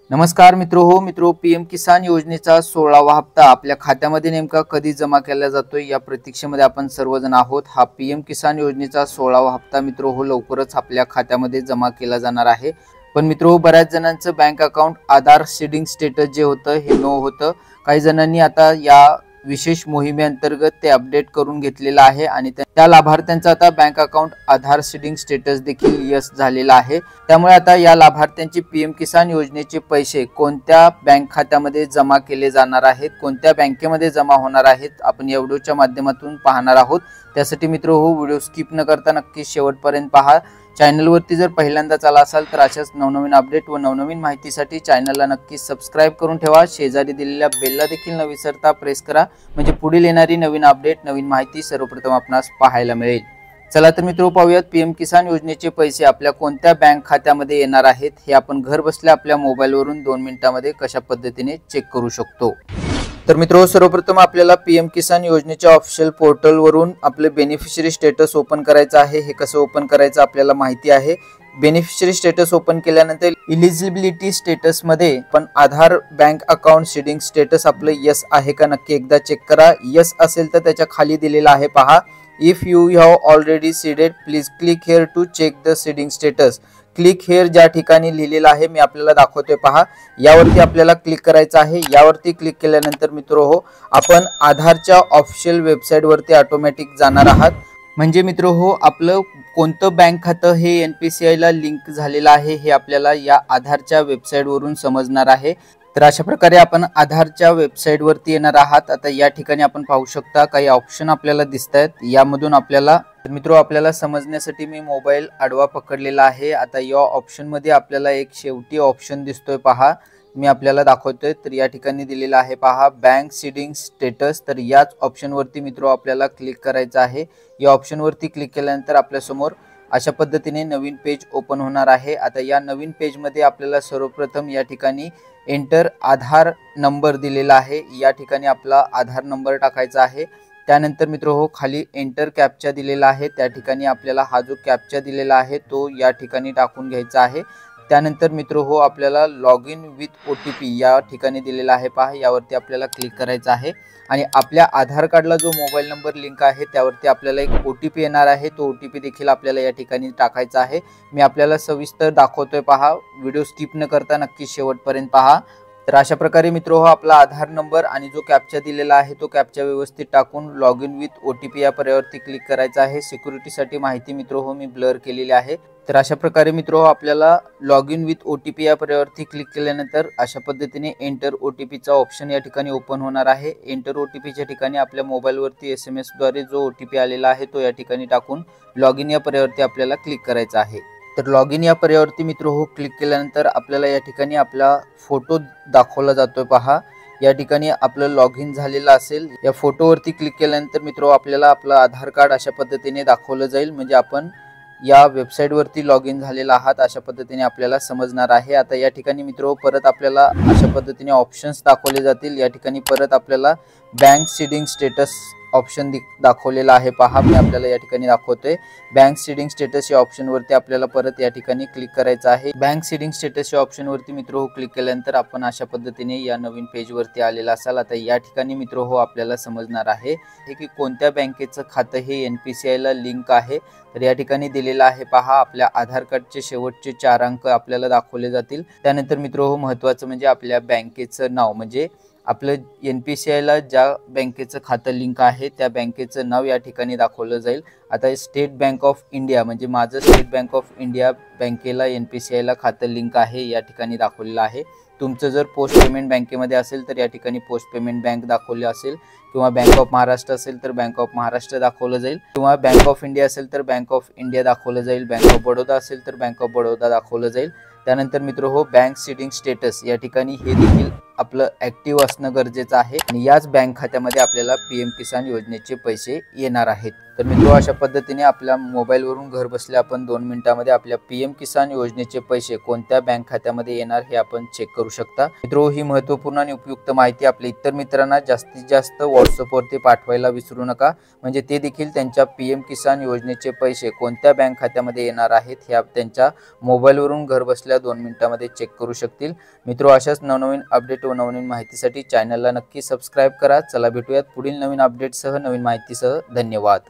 नमस्कार मित्रो पीएम किसान योजनेचा 16वा हप्ता आपल्या खात्यामध्ये नेमका कधी जमा केला जातोय या प्रतीक्षेमध्ये आपण सर्वजण आहोत। हा पीएम किसान योजनेचा 16वा हप्ता मित्रो लवकरच आपल्या खात्यामध्ये जमा केला जाणार आहे। पण मित्रो बऱ्याच जणांचं बँक अकाउंट आधार सीडिंग स्टेटस जे होतं हे नो होतं। काही जणांनी आता या विशेष मोहिमेअंतर्गत ते अपडेट करून घेतलेला आहे आणि त्या लाभार्थ्यांचा आता बँक अकाउंट आधार सीडिंग स्टेटस देखील यस झालेला आहे। त्यामुळे आता या लाभार्थ्यांची पीएम किसान योजनेचे पैसे कोणत्या बँक खात्यामध्ये जमा केले जाणार आहेत, कोणत्या बँकेमध्ये जमा होणार आहेत, आपण या व्हिडिओच्या माध्यमातून पाहणार आहोत। त्यासाठी मित्रो व्हिडिओ स्किप न करता नक्की शेवटपर्यंत पहा। चॅनलवरती जर पहिल्यांदाच आला असाल तर अशाच नवनवीन अपडेट व नवनवीन माहितीसाठी चॅनलला नक्की सबस्क्राइब करून ठेवा। शेजारी दिलेल्या बेलला देखील न विसरता प्रेस करा, म्हणजे पुढील येणारी नवीन अपडेट नवीन माहिती सर्वप्रथम आपणास पाहायला मिळेल। चला तर मित्रो पाहूयात पीएम किसान योजनेचे पैसे आपल्या कोणत्या बँक खात्यामध्ये येणार आहेत हे आपण घर बसल्या आपल्या मोबाईलवरून 2 मिनिटांमध्ये कशा पद्धतीने चेक करू शकतो। तर मित्रो सर्वप्रथम आपल्याला पीएम किसान योजनेच्या ऑफिशियल पोर्टल वरून आपले बेनिफिशरी स्टेटस ओपन करायचं आहे। हे कसं ओपन करायचं आपल्याला माहिती आहे। बेनिफिशरी स्टेटस ओपन केल्यानंतर इलिजिबिलिटी स्टेटस मध्ये पण आधार बँक अकाउंट सीडिंग स्टेटस आपलं यस आहे का नक्की एकदा चेक करा। यस असेल तर त्याच्या खाली दिलेला आहे पहा, if you have already seeded please click here to check the seeding status. Click here ज्या ठिकाणी लिहिलेलं आहे मी आपल्याला दाखवतोय पहा, यावरती आपल्याला क्लिक करायचं आहे। यावरती क्लिक केल्यानंतर मित्रो आपण आधारच्या ऑफिशियल वेबसाईट वरती ऑटोमॅटिक जाणार आहात। म्हणजे मित्रो आपलं कोणतं बँक खातं हे NPCI ला लिंक झालेलं आहे हे आपल्याला या आधारच्या वेबसाईट वरून समजणार आहे। तर अशा प्रकारे आपण आधारच्या वेबसाईट वरती येणार आहात। आता या ठिकाणी आपण पाहू शकता काही ऑप्शन आपल्याला दिसतात, यामधून आपल्याला मित्रो आपल्याला समजण्यासाठी मी मोबाईल आडवा पकडलेला आहे। आता या ऑप्शन मध्ये आपल्याला एक शेवटी ऑप्शन दिसतोय पहा, मी आपल्याला दाखवतोय। तर या ठिकाणी दिलेला आहे पहा बँक सीडिंग स्टेटस। तर याच ऑप्शन वरती मित्रो आपल्याला क्लिक करायचं आहे। या ऑप्शन वरती क्लिक केल्यानंतर आपल्या समोर अशा पद्धतीने नवीन पेज ओपन होणार आहे। आता या नवीन पेज मध्ये आपल्याला सर्वप्रथम या ठिकाणी एंटर आधार नंबर दिलेला आहे, या ठिकाणी आपला आधार नंबर टाकायचा आहे। त्यानंतर मित्रो खाली एंटर कॅप्चा दिलेला आहे, त्या ठिकाणी आपल्याला हा जो कॅप्चा दिलेला आहे तो या ठिकाणी टाकून घ्यायचा आहे। त्यानंतर मित्रो आपल्याला लॉग इन विथ OTP या ठिकाणी दिलेला आहे पहा, यावरती आपल्याला क्लिक करायचं आहे आणि आपल्या आधार कार्डला जो मोबाईल नंबर लिंक आहे त्यावरती आपल्याला एक OTP येणार आहे, तो OTP देखील आपल्याला या ठिकाणी टाकायचा आहे। मी आपल्याला सविस्तर दाखवतोय पहा, व्हिडिओ स्किप न करता नक्की शेवटपर्यंत पहा। तर अशा प्रकारे मित्रो आपला आधार नंबर आणि जो कॅप्चा दिलेला आहे तो कॅप्चा व्यवस्थित टाकून लॉग इन विथ OTP या पर्यायावरती क्लिक करायचा आहे। सिक्युरिटीसाठी माहिती मित्रो मी ब्लर केलेली आहे। तर अशा प्रकारे मित्रो आपल्याला लॉग इन विथ OTP या पर्यायावरती क्लिक केल्यानंतर अशा पद्धतीने एंटर OTP चा ऑप्शन या ठिकाणी ओपन होणार आहे। एंटर OTP च्या ठिकाणी आपल्या मोबाईलवरती SMS द्वारे जो OTP आलेला आहे तो या ठिकाणी टाकून लॉग इन या पर्यायावरती आपल्याला क्लिक करायचा आहे। तर लॉग इन या पर्यायावरती मित्रो क्लिक केल्यानंतर आपल्याला या ठिकाणी आपला फोटो दाखवला जातोय पहा, या ठिकाणी आपलं लॉग इन झालेलं असेल। या फोटोवरती क्लिक केल्यानंतर मित्रो आपल्याला आपलं आधार कार्ड अशा पद्धतीने दाखवलं जाईल, म्हणजे आपण या वेबसाईट वरती लॉग इन झालेला आहात अशा पद्धतीने आपल्याला समजणार आहे। आता या ठिकाणी मित्रो परत आपल्याला अशा पद्धतीने ऑप्शन्स दाखवले जातील। या ठिकाणी परत आपल्याला बँक सीडिंग स्टेटस ऑप्शन दाखवलेला आहे पहा, मी आपल्याला या ठिकाणी दाखवतोय। बँक सीडिंग स्टेटस या ऑप्शन वरती आपल्याला परत या ठिकाणी क्लिक करायचं आहे। बँक सीडिंग स्टेटस या ऑप्शन वरती मित्रो क्लिक केल्यानंतर आपण अशा पद्धतीने या नवीन पेज वरती आलेला असाल। आता या ठिकाणी मित्रो आपल्याला समजणार आहे की कोणत्या बँकेचं खातं हे NPCI ला लिंक आहे। तर या ठिकाणी दिलेला आहे पहा, आपल्या आधार कार्डचे शेवटचे 4 अंक आपल्याला दाखवले जातील। त्यानंतर मित्रो महत्त्वाचं म्हणजे आपल्या बँकेचं नाव, म्हणजे आपलं NPCI ला ज्या बँकेचं खातं लिंक आहे त्या बँकेचं नाव या ठिकाणी दाखवलं जाईल। आता स्टेट बँक ऑफ इंडिया म्हणजे माझं स्टेट बँक ऑफ इंडिया बँकेला NPCI ला खातं लिंक आहे या ठिकाणी दाखवलेलं आहे। तुमचं जर पोस्ट पेमेंट बँकेमध्ये असेल तर या ठिकाणी पोस्ट पेमेंट बँक दाखवली असेल, किंवा बँक ऑफ महाराष्ट्र असेल तर बँक ऑफ महाराष्ट्र दाखवलं जाईल, किंवा बँक ऑफ इंडिया असेल तर बँक ऑफ इंडिया दाखवलं जाईल, बँक ऑफ बडोदा असेल तर बँक ऑफ बडोदा दाखवलं जाईल। त्यानंतर मित्रो बँक सीडिंग स्टेटस या ठिकाणी हे देखील आपलं ऍक्टिव्ह असणं गरजेचं आहे आणि याच बँक खात्यामध्ये आपल्याला पीएम किसान योजनेचे पैसे येणार आहेत। तर मित्रो, अशा पद्धतीने आपल्या मोबाईलवरून घर बसल्या आपण 2 मिनिटांमध्ये आपल्या पीएम किसान योजनेचे पैसे कोणत्या बँक खात्यामध्ये येणार हे आपण चेक करू शकता। मित्रो, ही महत्त्वपूर्ण आणि उपयुक्त माहिती आपल्या इतर मित्रांना जास्तीत जास्त व्हॉट्सअपवरती पाठवायला विसरू नका, म्हणजे ते देखील त्यांच्या पीएम किसान योजनेचे पैसे कोणत्या बँक खात्यामध्ये येणार आहेत हे त्यांच्या मोबाईलवरून घर बसल्या 2 मिनिटांमध्ये चेक करू शकतील। मित्रो, अशाच नवनवीन अपडेट व नवनवीन माहितीसाठी चॅनलला नक्की सबस्क्राईब करा। चला भेटूयात पुढील नवीन अपडेटसह, नवीन माहितीसह। धन्यवाद।